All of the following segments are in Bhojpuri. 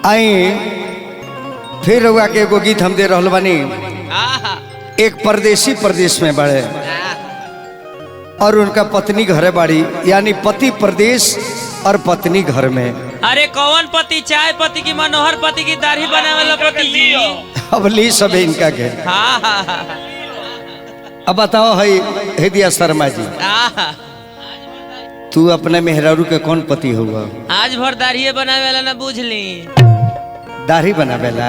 आई फिर हुआ के एगो गीत हम दे रहल बानी। एक परदेसी प्रदेश में बड़े और उनका पत्नी घरे बाड़ी, यानी पति प्रदेश और पत्नी घर में। अरे कौन पति? चाय पति की मनोहर पति की दाढ़ी बनावे वाला पति। अब ली सब इनका के। अब बताओ है दिया शर्मा जी, तू अपने मेहरारू के कौन पति हुआ? आज भर दाढ़ी बनावे वाला ना बुझली। दाढ़ी बनावेला?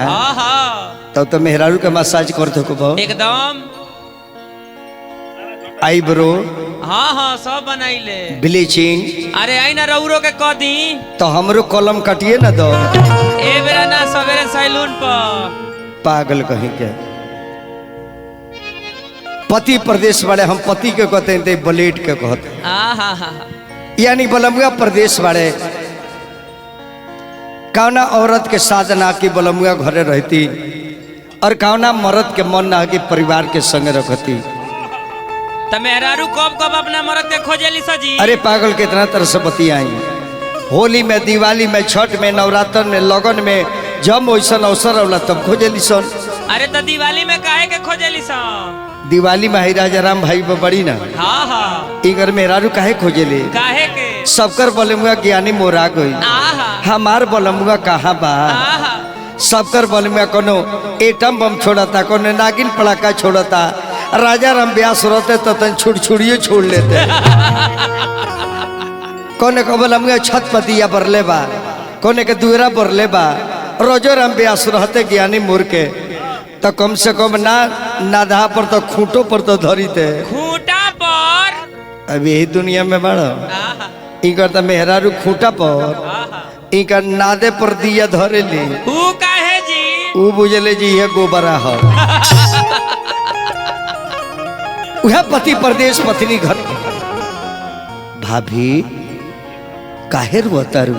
तब तो मेहरारू के मसाज करते हो एकदम। आईब्रो? हाँ हाँ सब बनाइले। ब्लीचिंग? अरे आई ना रौरो के कह दी तो हमरो कलम कटिए ना दो। ए बेरा ना सवेरे सैलून पर। पागल कहीं के पति प्रदेश वाले हम पति के कहते हैं, ब्लेड के कहते यानी बलमुआ प्रदेश वाले। कौना औरत के साधना की बलमुआ घरे रहती और कौना मर्द के मन ना कि परिवार के संग रखती। तो मेहरारू कब कब अपना मर्द के खोजेली सजी? अरे पागल कितना तरह से बतियाई। होली में, दिवाली में, छठ में, नवरात्र में, लगन में, जब वैसा अवसर होला तब खोजेली सन। अरे तो दिवाली में काहे के खोजेली सन? दिवाली में राजा राम भाई बड़ी ना। हाँ हाँ। इगर मेहरारू काहे खोजेली? काहे के? सबकर बलमुआ ज्ञानी मोरा गई, हमार बलमुआ कहाँ बा? सबकर बलमुआ कोनो एटम बम छोड़ता, कोनो नागिन पड़ाका छोड़ता। राजा राम ब्यास रोते तो तन छुड़छुड़ियो छोड़ लेते। कोने को बलमुआ छत पर दिया बरले बा, कोने के दुरा बरले बा। रोजो राम ब्यास रहते ज्ञानी मोर के तो कम से कम ना नाधा पर तो खूंटो पर तो धरी थे। खूंटा पर? अभी यही दुनिया में बड़ा इनकर तो मेहरारू खूंटा पर, इनका नादे पर दिया धरे ली। ऊ काहे जी? ऊ बुझले जी ये गोबरा है। वह पति प्रदेश पत्नी घर। भाभी काहे रोतारू?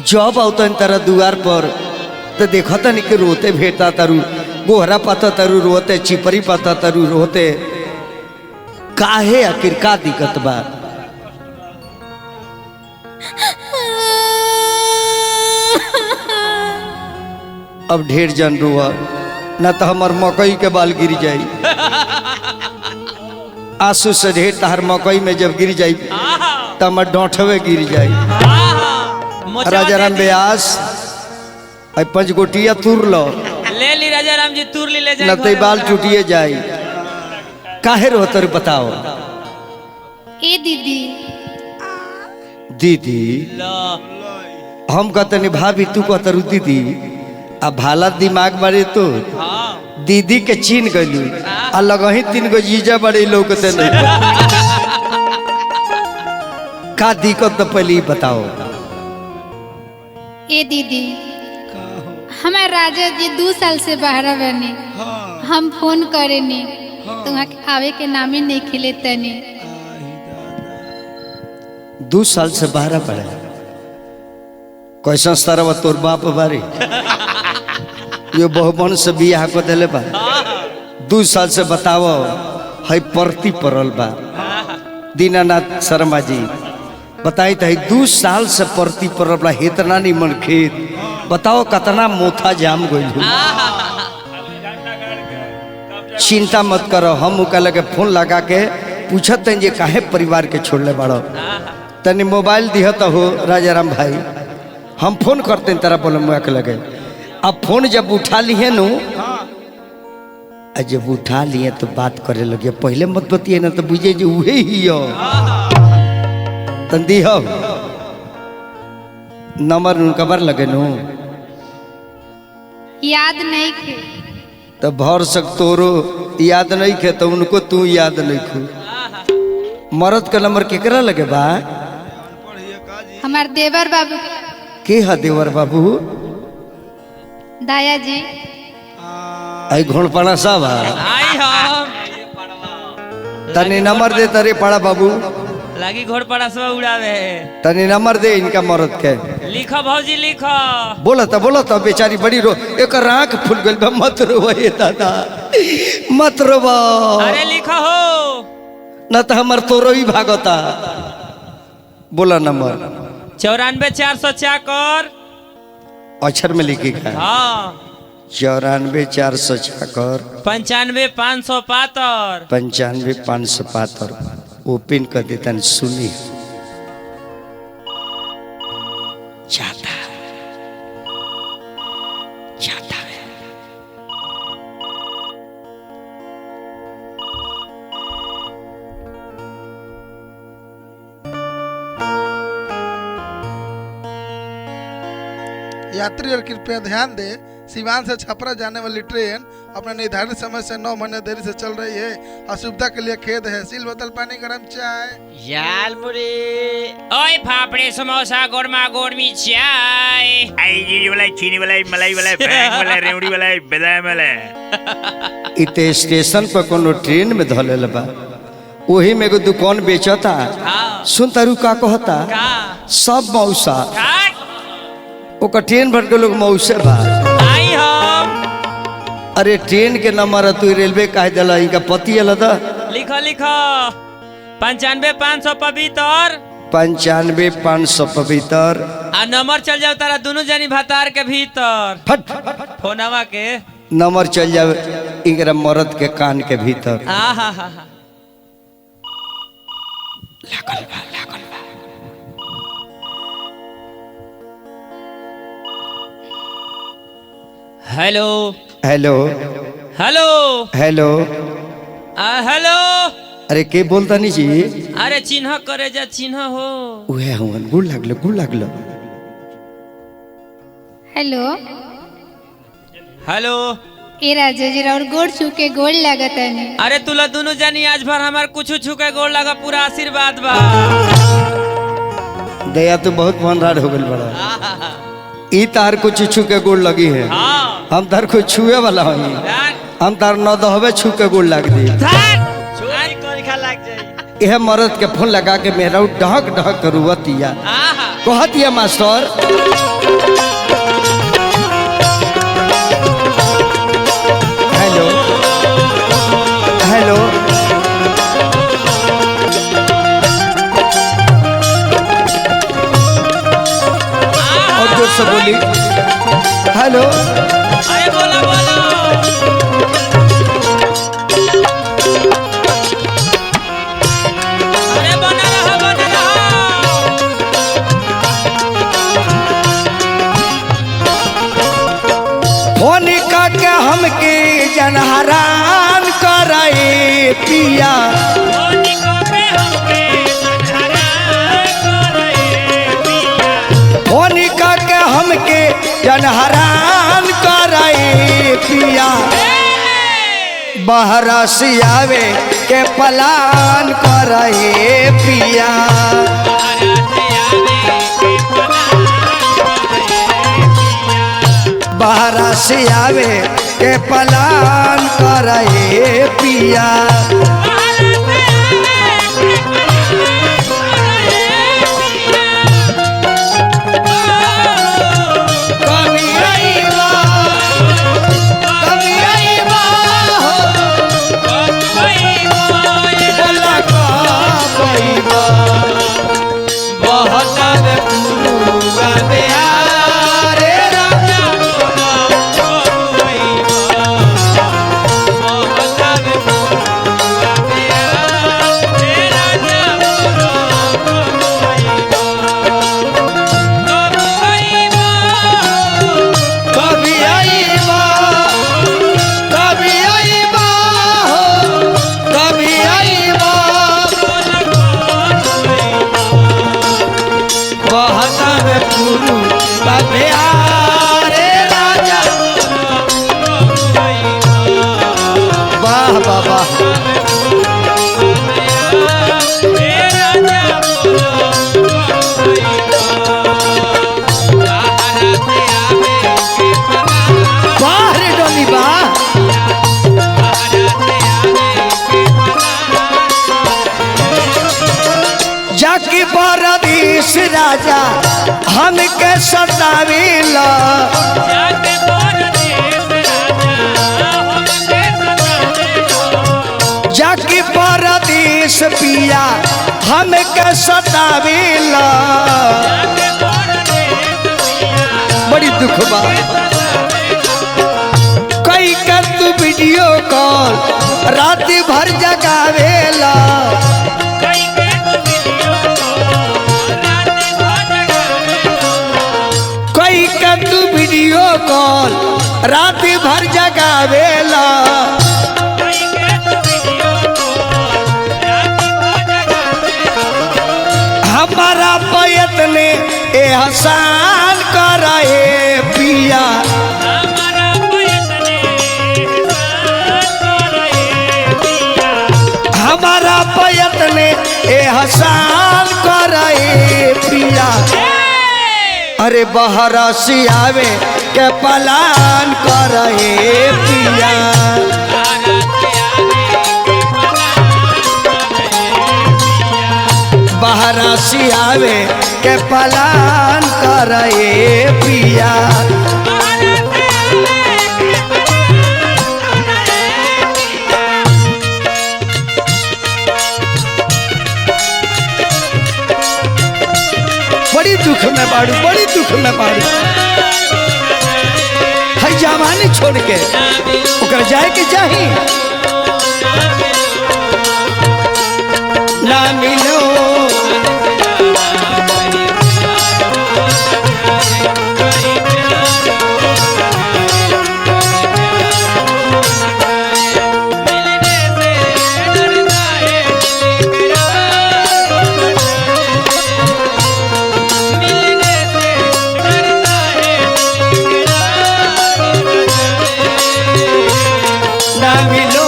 जब आवता तारा दुआर पर तो देखता नहीं कि रोते भेटा तारू, गोहरा पाता तारू रोते, चिपरी पाता तारू रोते। काहे आखिर का दिक्कत बा? अब ढेर जन रुआ न तो हमार मकई के बाल गिर जाई। आंसू से ढेर तहर मकई में जब गिर जाई तो हमार डोंठवे गिर जाई। राजा राम व्यास पंचगोटिया तुर लो। ले ली राजा राम जी, तुर ली ले जाए। न तो बाल टूटिए जाई। काहे रोतर बताओ? ए दीदी। दीदी हम कहते नहीं, भाभी तू कहतर दीदी। अब भाला दिमाग बड़े तो दीदी के चीन गलू आ लगही 3 गो जीजा बड़े लोग नहीं। का दिक्कत तो पहले ही बताओ। ए दीदी, हमारे राजा जी 2 साल से बाहर बने। हम फोन करेनी तुम्हारे आवे के नामे नहीं खिले तनी। 2 साल से बाहर पड़े कैसा तरह तोर बाप बारी ये बहुबन से बियाह को दिले बा। 2 साल से बताओ है परती परल बा। दीनानाथ शर्मा जी बताई तो 2 साल से परती परल बा। इतना नहीं मन खेत बताओ कतना मोथा जाम गई। चिंता मत करो, हम लगे फोन लगा के पूछत जे काहे परिवार के छोड़ले बाड़ो। तनी मोबाइल दिहत हो राजा राम भाई, हम फोन करते तेरा बलमुआ के लगे। अब फोन जब उठा लिए नु, जब उठा लिए तो बात करे लगे। पहले मत बतिए ना तो बुझे जी उहे ही हो। तंदी हो नंबर उनका बार लगे नु याद नहीं खे तो भर सक तोरो याद नहीं खे तो उनको तू याद नहीं खू। मरद का नंबर केकरा लगे बा? हमार देवर बाबू के है देवर बाबू? दाया जी। आई घोड़पड़ा साहब आई हम तनी नंबर दे तरे पड़ा बाबू। लगी घोड़ पड़ा सब उड़ावे। तनी नंबर दे इनका मरद के। लिखो भौजी लिखो। बोला था बेचारी बड़ी रो, एक आँख फूल गई। मत रो दादा मत रो। अरे लिखो हो न तो हमार तोरो ही भागता। बोला नंबर 94 400 चाकर अक्षर में लिखेगा हाँ 94,400 चाकर 95,500 पातर 95,500 पातर ओपन कर देता सुनी जाता जाता है यात्री और कृपया ध्यान दें, सिवान से छपरा जाने वाली ट्रेन अपने निर्धारित समय से 9 महीने देरी से चल रही है। असुविधा के लिए खेद है। सील बोतल पानी गरम चाय। याल मुरे ओए फाफड़े समोसा गोरमा गोरमी चाय आई जीरी वाला चीनी वाला मलाई वाला बैंग वाला रेवड़ी वाला बादाम वाला इते स्टेशन पर कोनो ट्रेन में धलेल बा वही में एगो दुकान बेचता सुन तारू का कहता का सब मौसा काट ओकर ट्रेन भर के लोग मौसे बा आई हम अरे ट्रेन के नंबर तू रेलवे काहे दिला इनका पति अल दा लिखो लिखो 95,500 पवित्र 95,500 पवित्र आ नंबर चल जाओ तारा दोनों जनी भातार के भीतर फट फोनवा के नंबर चल जावे इनकरा मर्द के कान के भीतर आ हा हा हा लागल बा hello hello hello hello hello अरे के बोलता नहीं जी अरे चिन्ह करे जा चिन्ह हो उहे हुन गुड़ लागलो हेलो हेलो ए राजा जी और गोड़ छू के गोड़ लागत है। अरे तुला दोनों जानी आज भर हमार कुछ छुके गोड़ लगा पूरा आशीर्वाद बा दया तो बहुत मनराड हो गल बड़ा ई तार को छू के गोड़ लगी है हाँ हम तार को छुए वाला हई हम तार न दहबे छू के गोड़ लाग दी यह मर्द के फोन लगा के मेरा ढहक ढहक रुवतिया कहतिया मास्टर हेलो हेलो और जोर से बोली हेलो अरे बोलो बोलो अरे बना रहा फोन के हमके जनहरान कराए पिया फोन के हमके जनहरान कराए पिया बहरा से आवे के पलान कराए पिया बहरा से आवे के पलान कराए पिया कभी आईबा बोला कबईबा बहुत पुरुआ बिहारे राजा कभी आईबा हो कभी आईबा बहुत पुरुआ बिहारे राजा वाह वाह वाह बाहर डोली बा जाकी बरदीस राजा हमके सताविला जाकी बरदीस पिया हमके सताविला बड़ी दुख बा कई कर तू वीडियो कॉल रात भर जगावेला कई कर तू वीडियो कॉल रात भर जगावेला हमारा पैत ने एहसान करे पिया हमारा पैत ने एहसान करे पिया अरे बहरा सियावे के पलान करे पिया बहरा सियावे के पलान करे पिया बड़ी दुख में बाड़ू बड़ी दुख में बाड़ू है जवानी छोड़ के ओकर जाए के चाही ना मिलो ना मिलो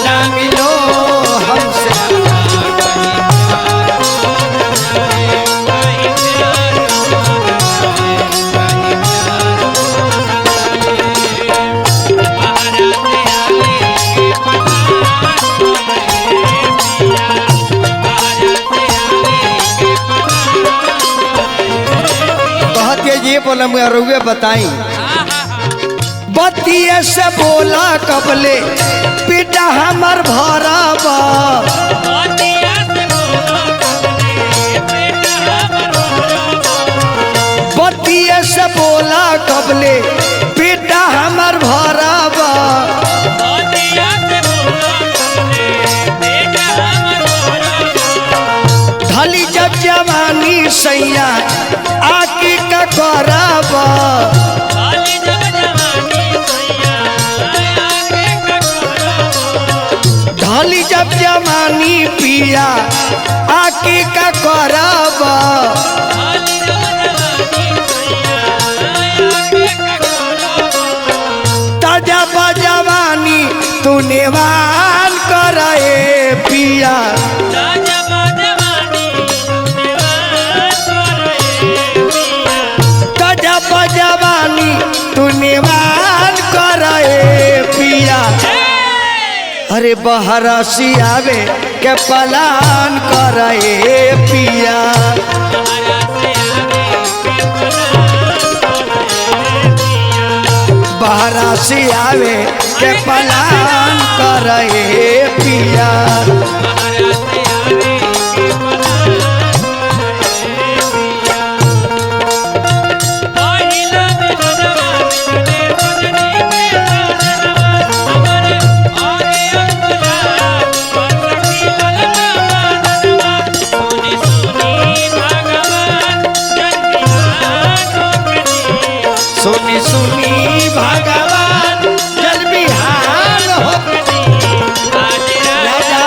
ना मिलो हमसे कहते ये बोला मैं रुए बताई बतिये से बोला कबले बेटा हमर भराबा बतिये से बोला कबले बेटा हमर भराबा ढली जब जवानी सैया आकी का कराबा ढली जब जवानी पिया आकी का कराबा ताजा बजवानी तू नेवान करे पिया ताजा बजवानी तू नेवान करे पिया अरे बहरा सियावे के पलान करे पिया बहरा सियावे के पलान करे पिया सुनी सुनी भगवान जल बिहार हो राजा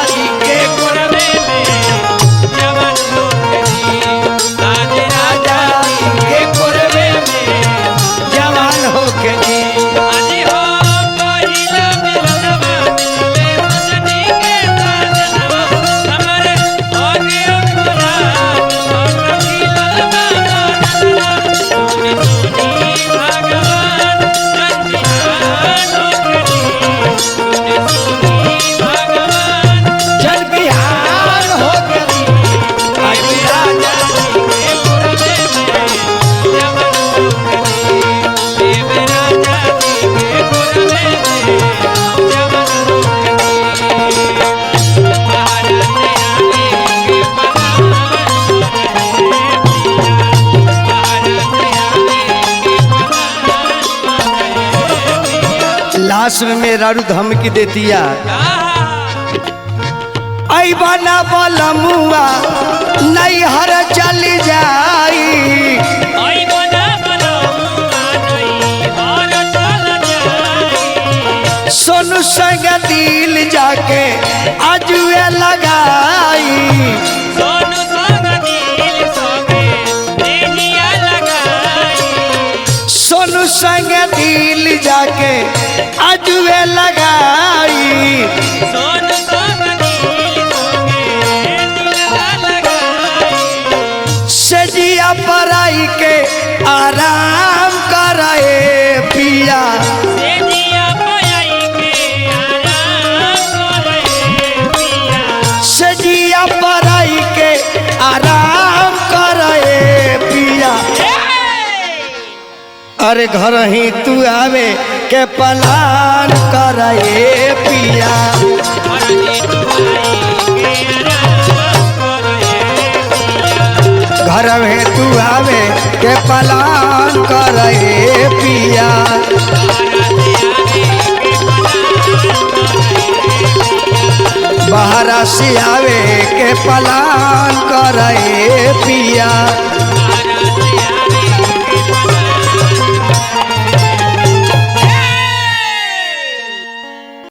लास्ट में मेहरारू धमकी देतिया आई बना बलमुआ नहीं हर चली जाई सोनू संग दिल जाके आजुए लगाई सोनू संग दिल जाके आजुए लगाई सजिया पराई के आराम कराए पिया सजिया पराई के आराम कराए पिया अरे घर ही तू आवे के पलान कराए पिया घर में तू आवे के पलान करे पिया बाहर से आवे के पलान करे पिया।